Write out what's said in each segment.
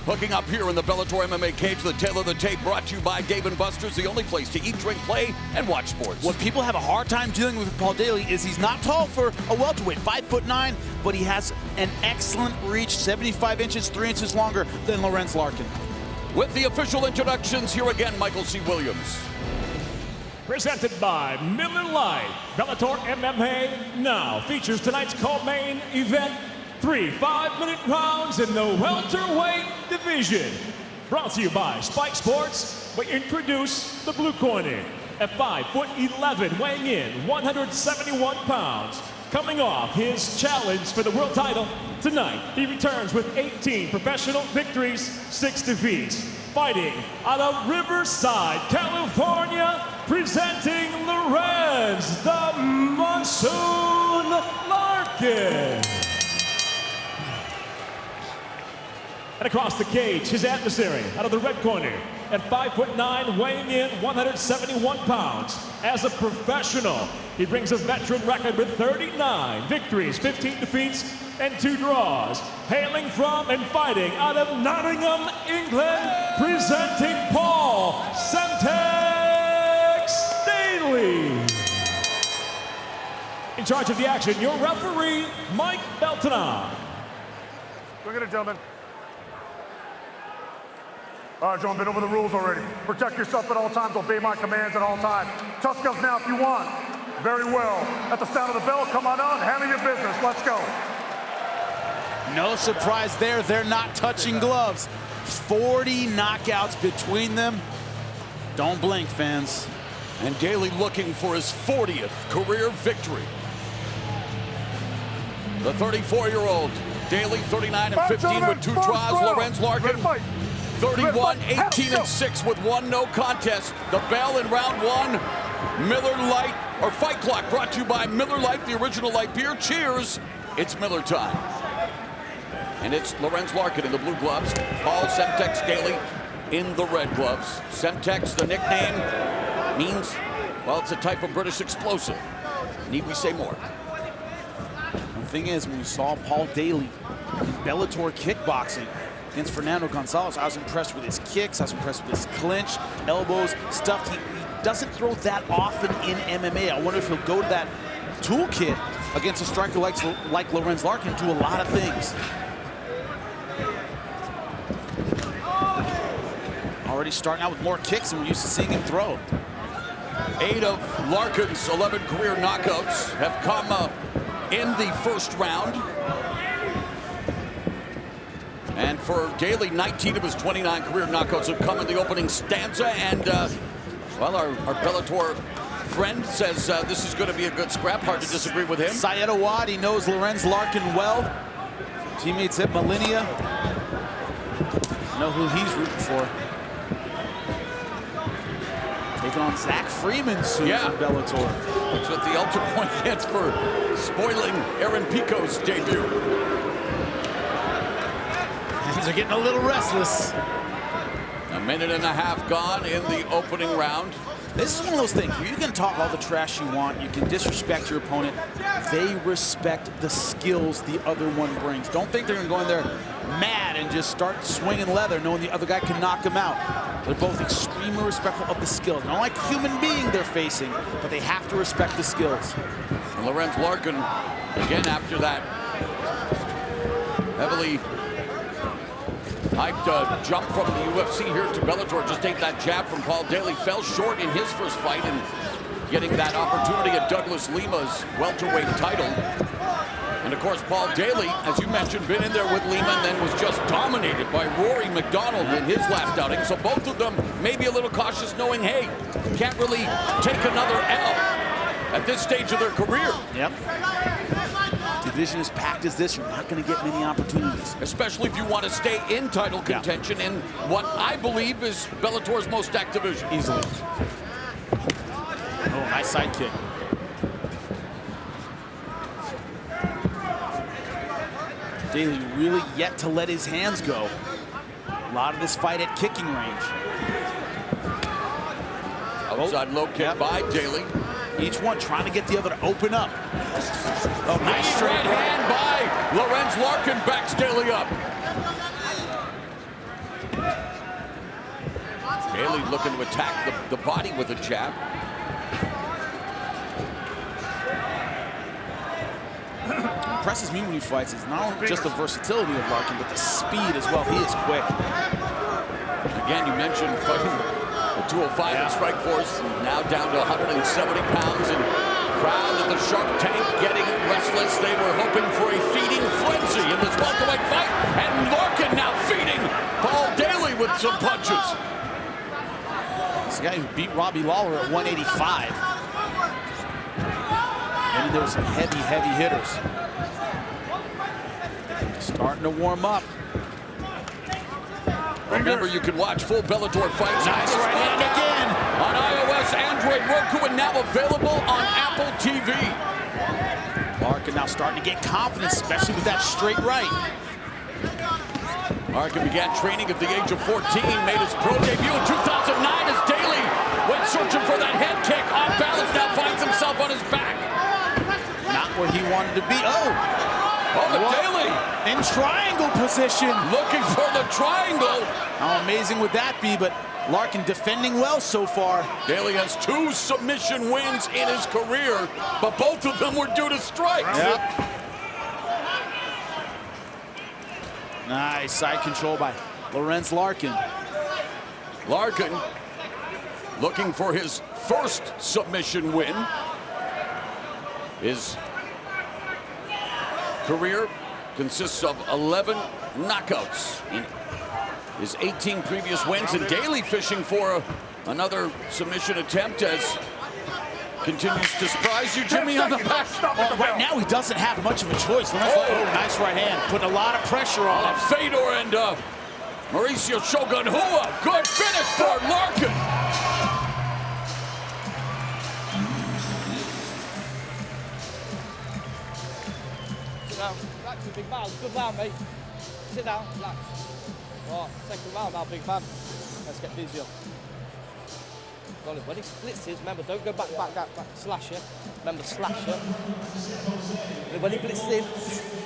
Hooking up here in the Bellator MMA cage, the tail of the tape brought to you by Dave & Buster's, the only place to eat, drink, play, and watch sports. What people have a hard time dealing with Paul Daley is he's not tall for a welterweight, 5'9", but he has an excellent reach, 75 inches, 3 inches longer than Lorenz Larkin. With the official introductions, here again, Michael C. Williams. Presented by Miller Lite. Bellator MMA now features tonight's co-main event. 3 5-minute rounds in the welterweight division. Brought to you by Spike Sports. We introduce the blue corner at 5'11", weighing in 171 pounds. Coming off his challenge for the world title tonight, he returns with 18 professional victories, 6 defeats. Fighting out of Riverside, California, presenting Lorenz the Monsoon Larkin. And across the cage, his adversary out of the red corner at 5'9", weighing in 171 pounds. As a professional, he brings a veteran record with 39 victories, 15 defeats, and 2 draws. Hailing from and fighting out of Nottingham, England, presenting Paul Daley. In charge of the action, your referee, Mike Beltran. Look at it, gentlemen. All right, gentlemen, been over the rules already. Protect yourself at all times, obey my commands at all times. Touch gloves now if you want. Very well. At the sound of the bell, come on out, handle your business. Let's go. No surprise there, they're not touching gloves. 40 knockouts between them. Don't blink, fans. And Daley looking for his 40th career victory. The 34-year-old Daley, 39-15 with 2 draws. Lorenz Larkin, 31-18-6 with 1 no contest. The bell in round 1. Miller Lite, or Fight Clock, brought to you by Miller Lite, the original light beer. Cheers, it's Miller time. And it's Lorenz Larkin in the blue gloves, Paul Semtex Daley in the red gloves. Semtex, the nickname, means, well, it's a type of British explosive. Need we say more? The thing is, when we saw Paul Daley in Bellator kickboxing against Fernando Gonzalez, I was impressed with his kicks, I was impressed with his clinch, elbows, stuff. He doesn't throw that often in MMA. I wonder if he'll go to that toolkit against a striker like Lorenz Larkin, do a lot of things. Already starting out with more kicks than we're used to seeing him throw. 8 of Larkin's 11 career knockouts have come in the first round. And for Daley, 19 of his 29 career knockouts have come in the opening stanza. And, well, our Bellator friend says this is going to be a good scrap. Hard to disagree with him. Syed Awad, he knows Lorenz Larkin well. Teammates at Millennia. Know who he's rooting for. Taking on Zach Freeman soon in Bellator. That's what the Ultra Point gets for spoiling Aaron Pico's debut. Things are getting a little restless. A minute and a half gone in the opening round. This is one of those things where you can talk all the trash you want, you can disrespect your opponent. They respect the skills the other one brings. Don't think they're gonna go in there mad and just start swinging leather knowing the other guy can knock them out. They're both extremely respectful of the skills. Not like human being they're facing, but they have to respect the skills. And Lorenz Larkin, again after that heavily hyped jump from the UFC here to Bellator, just take that jab from Paul Daley, fell short in his first fight and getting that opportunity at Douglas Lima's welterweight title. And of course, Paul Daley, as you mentioned, been in there with Lima and then was just dominated by Rory McDonald in his last outing. So both of them maybe a little cautious, knowing, hey, can't really take another L at this stage of their career. Yep. Division as packed as this, you're not going to get many opportunities. Especially if you want to stay in title contention in what I believe is Bellator's most stacked division. Easily. Oh, nice side kick. Daley really yet to let his hands go. A lot of this fight at kicking range. Outside low kick by Daley. Each one trying to get the other to open up. Oh, nice straight hand by Lorenz Larkin, backs Daley up. Daley looking to attack the body with a jab. Impresses me when he fights is not only just the versatility of Larkin, but the speed as well. He is quick. Again, you mentioned fighting the 205 in Strikeforce, now down to 170 pounds, and crowd at the Shark Tank getting restless. They were hoping for a feeding frenzy in this welterweight fight, and Larkin now feeding Paul Daley with some punches. This guy who beat Robbie Lawler at 185. Maybe there were some heavy, heavy hitters. Starting to warm up. Remember, you can watch full Bellator fights. Nice right hand again. On iOS, Android, Roku, and now available on Apple TV. Larkin now starting to get confidence, especially with that straight right. Larkin began training at the age of 14, made his pro debut in 2009 as Daley went searching for that head kick. Off balance, now finds himself on his back. Not where he wanted to be. But Daley in triangle position. Looking for the triangle. How amazing would that be? But Larkin defending well so far. Daley has 2 submission wins in his career, but both of them were due to strikes. Yep. Nice side control by Lorenz Larkin. Larkin looking for his first submission win. His career consists of 11 knockouts in his 18 previous wins, and Daley fishing for another submission attempt as continues to surprise you, Jimmy, on the back. Well, right now he doesn't have much of a choice. Nice right hand, putting a lot of pressure on him. Fedor and Mauricio Shogun Hua. Good finish for Larkin. Relax, big man. Good round, mate. Sit down, relax. Right, second round now, big man. Let's get busier. When he blitzes, remember, don't go back, slash it. Remember, slash it. When he blitzes in,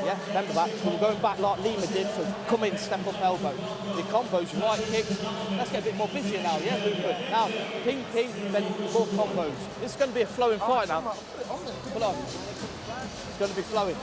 yeah, remember that. We're going back like Lima did, so come in, step up elbow. The combos, right kicks. Let's get a bit more busier now, yeah, movement. Now, ping, then more combos. This is going to be a flowing fight now. Pull on. It's going to be flowing.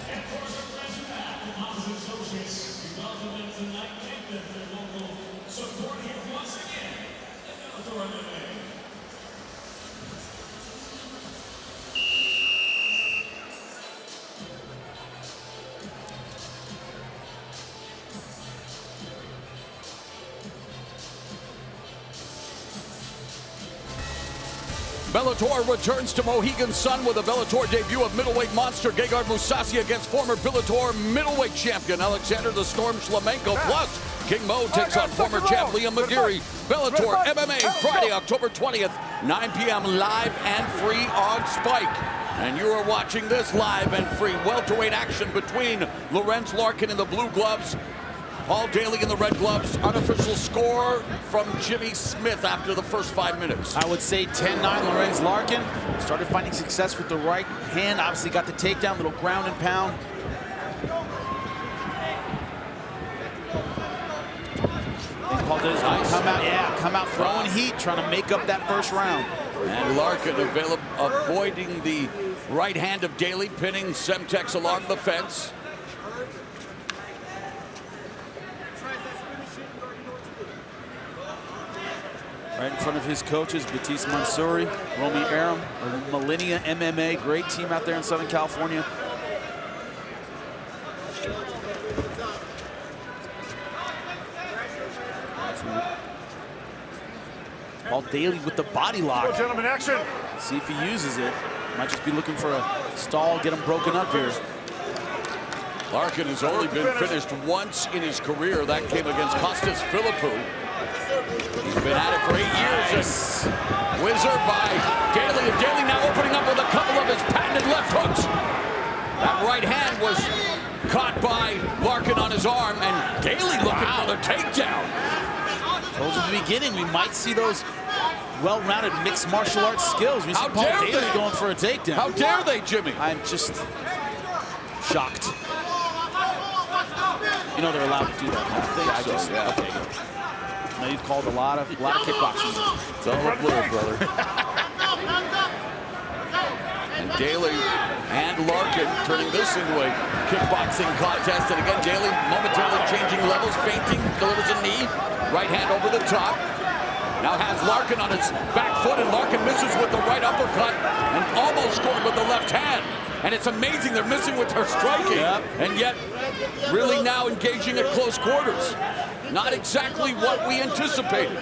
Bellator returns to Mohegan Sun with a Bellator debut of middleweight monster Gegard Mousasi against former Bellator middleweight champion Alexander the Storm Shlemenko. Plus, King Mo takes on former champ Liam McGeary. Bellator MMA, Friday, October 20th, 9 p.m. live and free on Spike. And you are watching this live and free welterweight action between Lorenz Larkin in the blue gloves, Paul Daley in the red gloves. Unofficial score from Jimmy Smith after the first 5 minutes. I would say 10-9 Lorenz Larkin. Started finding success with the right hand. Obviously got the takedown, little ground and pound. I think Paul Daley's gonna come out throwing heat, trying to make up that first round. And Larkin avoiding the right hand of Daley, pinning Semtex along the fence. Right in front of his coaches, Batiste Mansouri, Romy Aram, Millennia MMA, great team out there in Southern California. Paul Daley with the body lock. Gentlemen, action. See if he uses it. Might just be looking for a stall, get him broken up here. Larkin has only been finished once in his career. That came against Costas Philippou. He's been at it for 8 years. Wizard by Daley, and Daley now opening up with a couple of his patented left hooks. That right hand was caught by Larkin on his arm, and Daley looking for the takedown. Told you at the beginning, we might see those well-rounded mixed martial arts skills. We see Paul Daley going for a takedown. How dare they, Jimmy? I'm just shocked. You know they're allowed to do that. Okay, good. No, you've called a lot of kickboxing. It's all a blur, brother. And Daley and Larkin turning this into a kickboxing contest. And again, Daley momentarily changing levels, feinting, delivers a knee, right hand over the top. Now has Larkin on his back foot, and Larkin misses with the right uppercut and almost scored with the left hand. And it's amazing they're missing with her striking, and yet really now engaging at close quarters. Not exactly what we anticipated.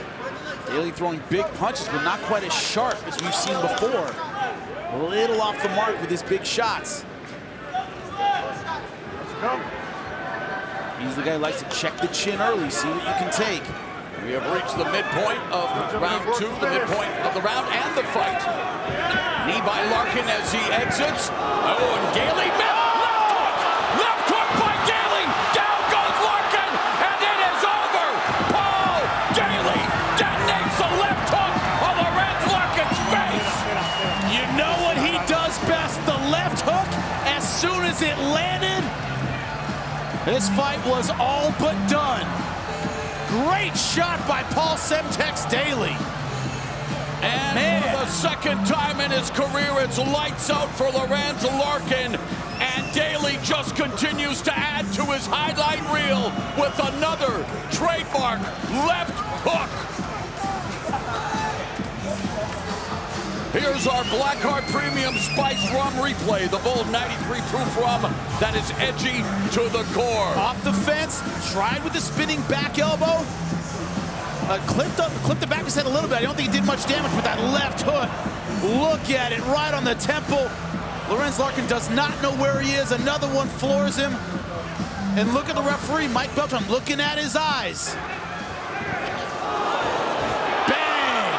Daley throwing big punches, but not quite as sharp as we've seen before. A little off the mark with his big shots. He's the guy who likes to check the chin early, see what you can take. We have reached the midpoint of round 2, the midpoint of the round and the fight. Knee by Larkin as he exits. Oh, and Daley, left hook by Daley. Down goes Larkin, and it is over. Paul Daley detonates the left hook on Lorenz Larkin's face. You know what he does best, the left hook. As soon as it landed, this fight was all but done. Great shot by Paul Semtex Daley. And for the second time in his career, it's lights out for Lorenz Larkin. And Daley just continues to add to his highlight reel with another trademark left hook. Here's our Blackheart Premium Spiced Rum Replay, the bold 93 proof rum that is edgy to the core. Off the fence, tried with the spinning back elbow. Clipped the back of his head a little bit. I don't think he did much damage with that left hook. Look at it, right on the temple. Lorenz Larkin does not know where he is. Another one floors him. And look at the referee, Mike Beltran, looking at his eyes. Bang!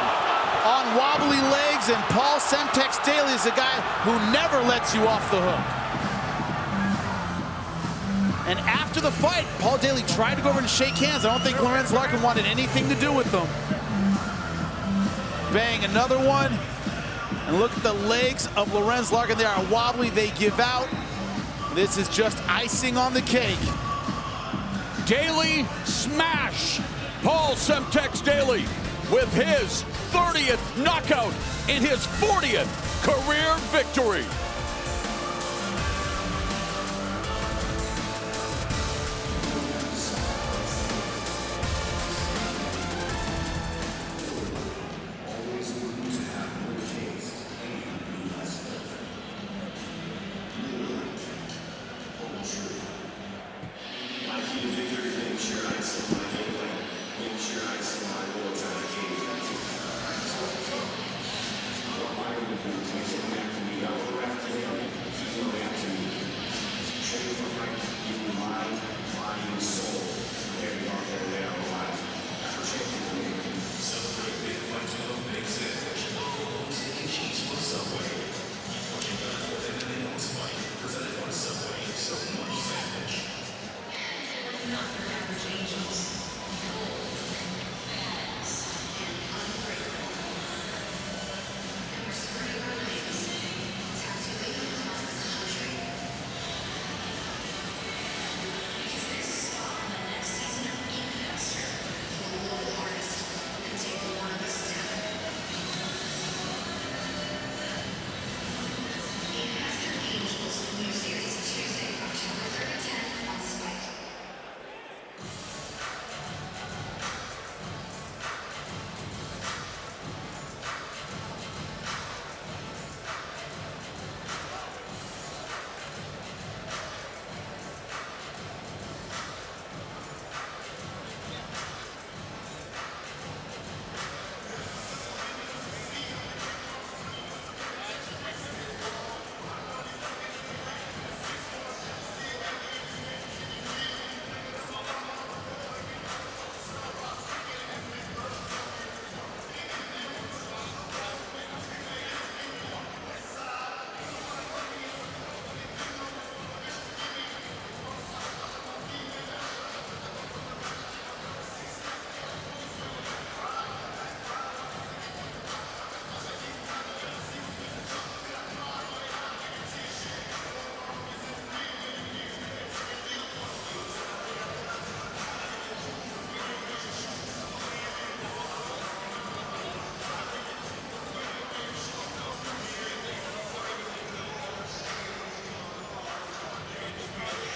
On wobbly legs, and Paul Semtex Daley is a guy who never lets you off the hook. And after the fight, Paul Daley tried to go over and shake hands. I don't think Lorenz Larkin wanted anything to do with them. Bang, another one. And look at the legs of Lorenz Larkin. They are wobbly, they give out. This is just icing on the cake. Daley smash. Paul Semtex Daley with his 30th knockout in his 40th career victory.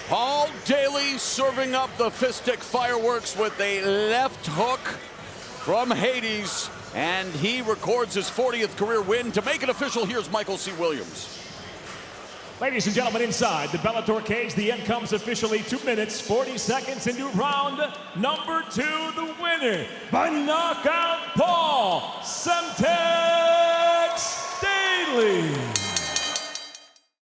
Paul Daley serving up the fist stick fireworks with a left hook from Hades, and he records his 40th career win. To make it official, here's Michael C. Williams. Ladies and gentlemen, inside the Bellator cage, the end comes officially 2 minutes, 40 seconds into round number 2. The winner by knockout, Paul Daley.